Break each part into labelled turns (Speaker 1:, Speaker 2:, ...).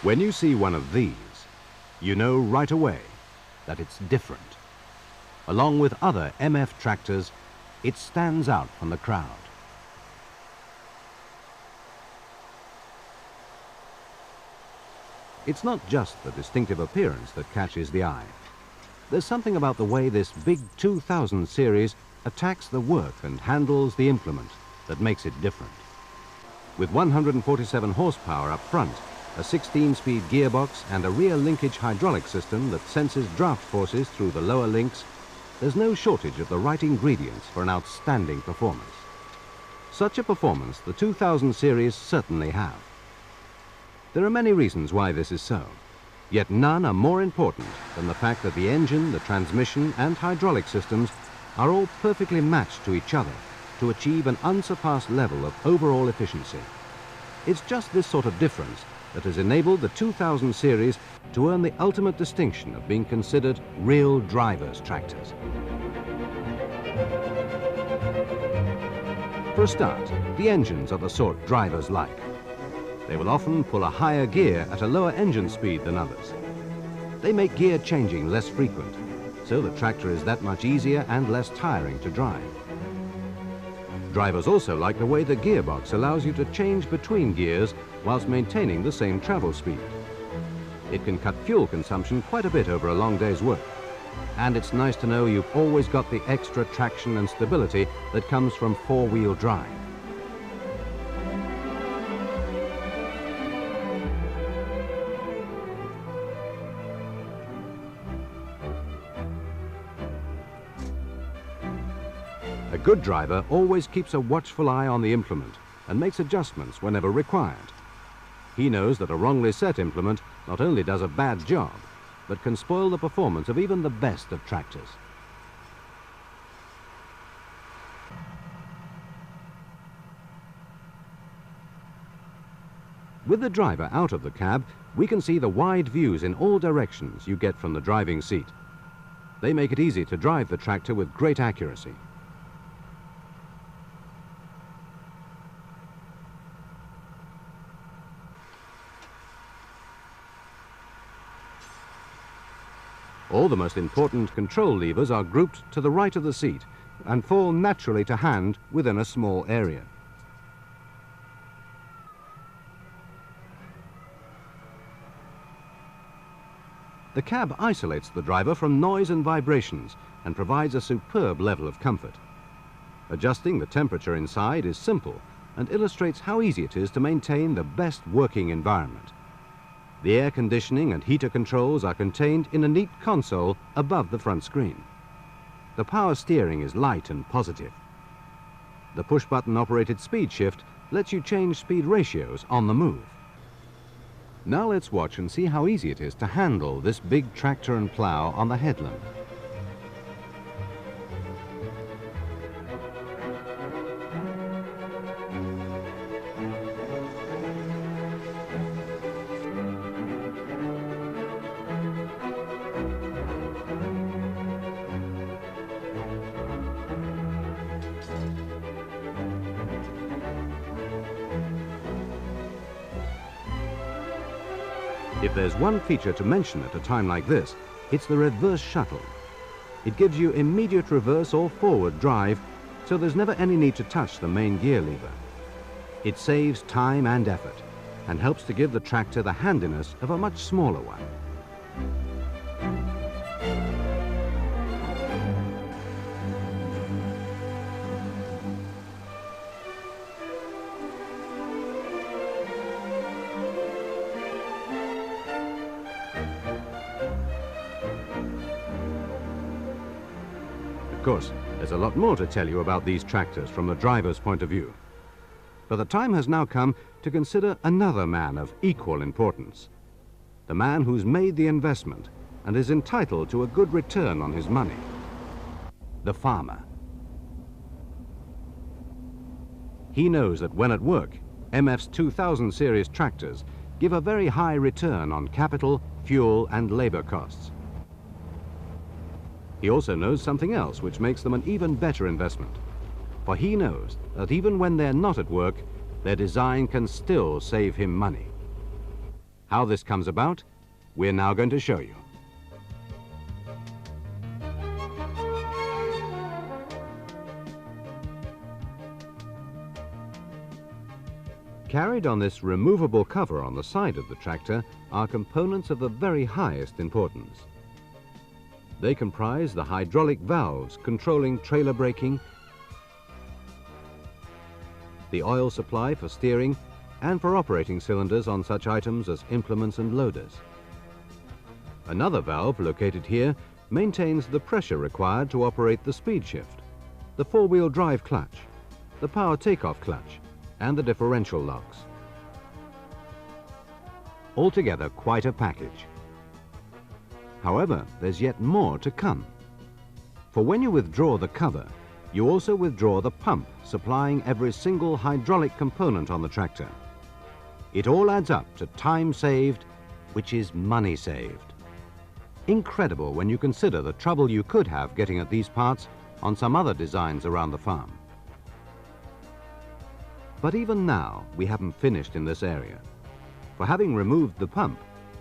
Speaker 1: When you see one of these, you know right away that it's different. Along with other MF tractors, it stands out from the crowd. It's not just the distinctive appearance that catches the eye. There's something about the way this big 2000 series attacks the work and handles the implement that makes it different. With 147 horsepower up front, a 16-speed gearbox and a rear linkage hydraulic system that senses draft forces through the lower links, there's no shortage of the right ingredients for an outstanding performance. Such a performance the 2000 series certainly have. There are many reasons why this is so, yet none are more important than the fact that the engine, the transmission and hydraulic systems are all perfectly matched to each other to achieve an unsurpassed level of overall efficiency. It's just this sort of difference that has enabled the 2000 series to earn the ultimate distinction of being considered real drivers' tractors. For a start, the engines are the sort drivers like. They will often pull a higher gear at a lower engine speed than others. They make gear changing less frequent, so the tractor is that much easier and less tiring to drive. Drivers also like the way the gearbox allows you to change between gears whilst maintaining the same travel speed. It can cut fuel consumption quite a bit over a long day's work. And it's nice to know you've always got the extra traction and stability that comes from four-wheel drive. A good driver always keeps a watchful eye on the implement and makes adjustments whenever required. He knows that a wrongly set implement not only does a bad job, but can spoil the performance of even the best of tractors. With the driver out of the cab, we can see the wide views in all directions you get from the driving seat. They make it easy to drive the tractor with great accuracy. All the most important control levers are grouped to the right of the seat and fall naturally to hand within a small area. The cab isolates the driver from noise and vibrations and provides a superb level of comfort. Adjusting the temperature inside is simple and illustrates how easy it is to maintain the best working environment. The air conditioning and heater controls are contained in a neat console above the front screen. The power steering is light and positive. The push-button operated speed shift lets you change speed ratios on the move. Now let's watch and see how easy it is to handle this big tractor and plough on the headland. If there's one feature to mention at a time like this, it's the reverse shuttle. It gives you immediate reverse or forward drive, so there's never any need to touch the main gear lever. It saves time and effort, and helps to give the tractor the handiness of a much smaller one. Of course, there's a lot more to tell you about these tractors from the driver's point of view. But the time has now come to consider another man of equal importance. The man who's made the investment and is entitled to a good return on his money. The farmer. He knows that when at work, MF's 2000 series tractors give a very high return on capital, fuel and labor costs. He also knows something else which makes them an even better investment. For he knows that even when they're not at work, their design can still save him money. How this comes about, we're now going to show you. Carried on this removable cover on the side of the tractor are components of the very highest importance. They comprise the hydraulic valves controlling trailer braking, the oil supply for steering, and for operating cylinders on such items as implements and loaders. Another valve located here maintains the pressure required to operate the speed shift, the four-wheel drive clutch, the power takeoff clutch, and the differential locks. Altogether quite a package. However, there's yet more to come. For when you withdraw the cover, you also withdraw the pump supplying every single hydraulic component on the tractor. It all adds up to time saved, which is money saved. Incredible when you consider the trouble you could have getting at these parts on some other designs around the farm. But even now, we haven't finished in this area. For having removed the pump,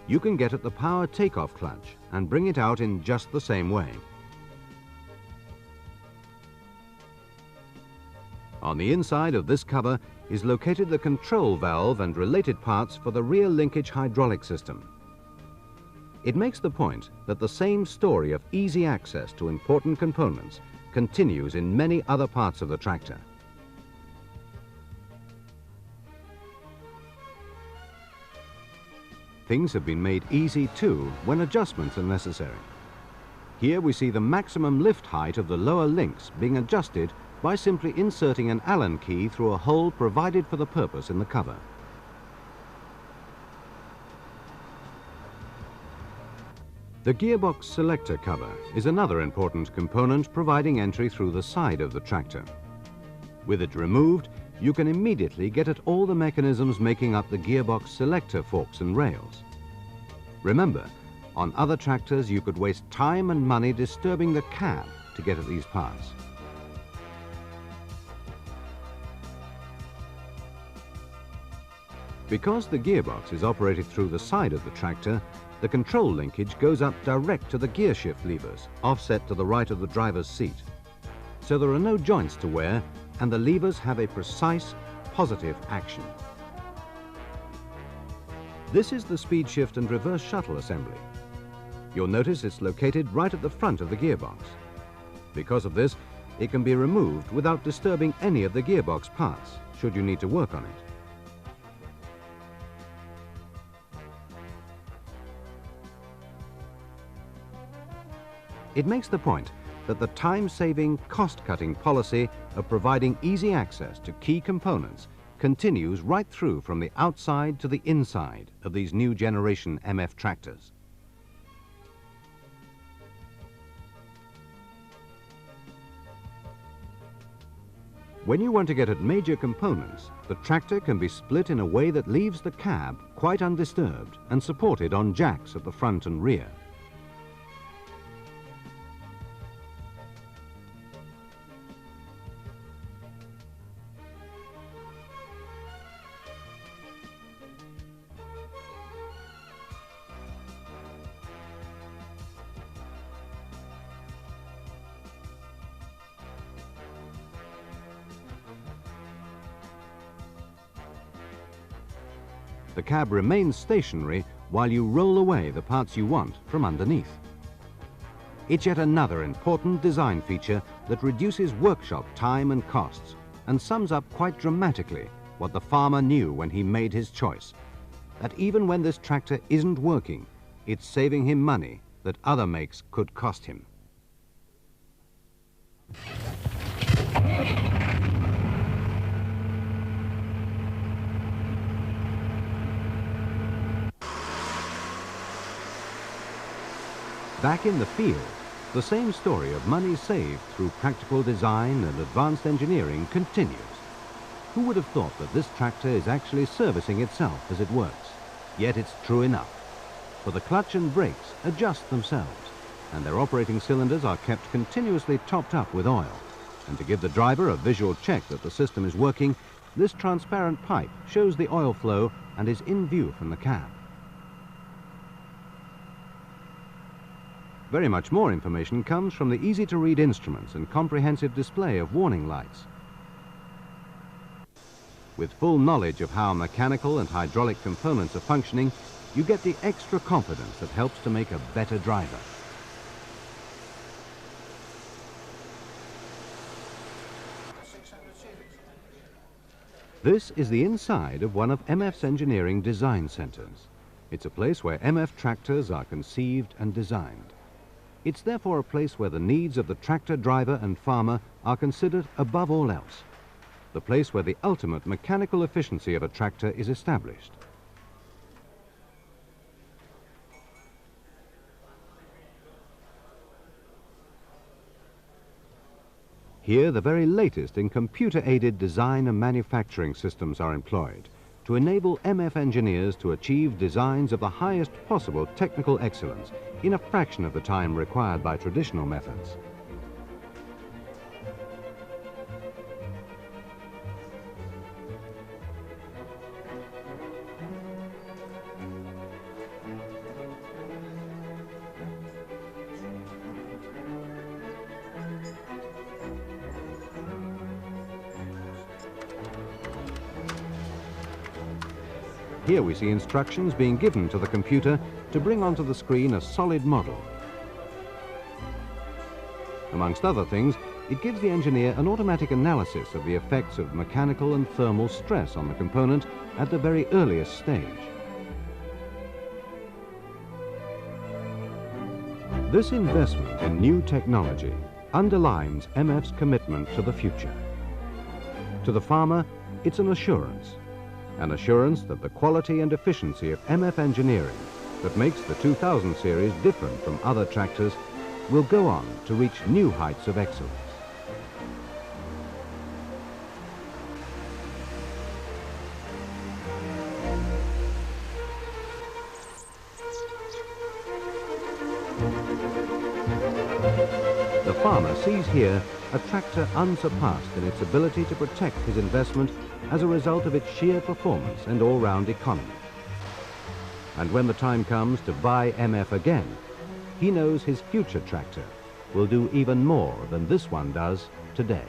Speaker 1: you can get at the power takeoff clutch and bring it out in just the same way. On the inside of this cover is located the control valve and related parts for the rear linkage hydraulic system. It makes the point that the same story of easy access to important components continues in many other parts of the tractor. Things have been made easy too when adjustments are necessary. Here we see the maximum lift height of the lower links being adjusted by simply inserting an Allen key through a hole provided for the purpose in the cover. The gearbox selector cover is another important component providing entry through the side of the tractor. With it removed, you can immediately get at all the mechanisms making up the gearbox selector forks and rails. Remember, on other tractors you could waste time and money disturbing the cab to get at these parts. Because the gearbox is operated through the side of the tractor, the control linkage goes up direct to the gear shift levers, offset to the right of the driver's seat. So there are no joints to wear, and the levers have a precise, positive action. This is the speed shift and reverse shuttle assembly. You'll notice it's located right at the front of the gearbox. Because of this, it can be removed without disturbing any of the gearbox parts, should you need to work on it. It makes the point that the time-saving, cost-cutting policy of providing easy access to key components continues right through from the outside to the inside of these new generation MF tractors. When you want to get at major components, the tractor can be split in a way that leaves the cab quite undisturbed and supported on jacks at the front and rear. The cab remains stationary while you roll away the parts you want from underneath. It's yet another important design feature that reduces workshop time and costs and sums up quite dramatically what the farmer knew when he made his choice, that even when this tractor isn't working, it's saving him money that other makes could cost him. Back in the field, the same story of money saved through practical design and advanced engineering continues. Who would have thought that this tractor is actually servicing itself as it works? Yet it's true enough, for the clutch and brakes adjust themselves, and their operating cylinders are kept continuously topped up with oil. And to give the driver a visual check that the system is working, this transparent pipe shows the oil flow and is in view from the cab. Very much more information comes from the easy-to-read instruments and comprehensive display of warning lights. With full knowledge of how mechanical and hydraulic components are functioning, you get the extra confidence that helps to make a better driver. This is the inside of one of MF's engineering design centers. It's a place where MF tractors are conceived and designed. It's therefore a place where the needs of the tractor driver and farmer are considered above all else. The place where the ultimate mechanical efficiency of a tractor is established. Here, the very latest in computer-aided design and manufacturing systems are employed to enable MF engineers to achieve designs of the highest possible technical excellence in a fraction of the time required by traditional methods. Here we see instructions being given to the computer to bring onto the screen a solid model. Amongst other things, it gives the engineer an automatic analysis of the effects of mechanical and thermal stress on the component at the very earliest stage. This investment in new technology underlines MF's commitment to the future. To the farmer, it's an assurance that the quality and efficiency of MF engineering that makes the 2000 series different from other tractors will go on to reach new heights of excellence. The farmer sees here a tractor unsurpassed in its ability to protect his investment as a result of its sheer performance and all-round economy. And when the time comes to buy MF again, he knows his future tractor will do even more than this one does today.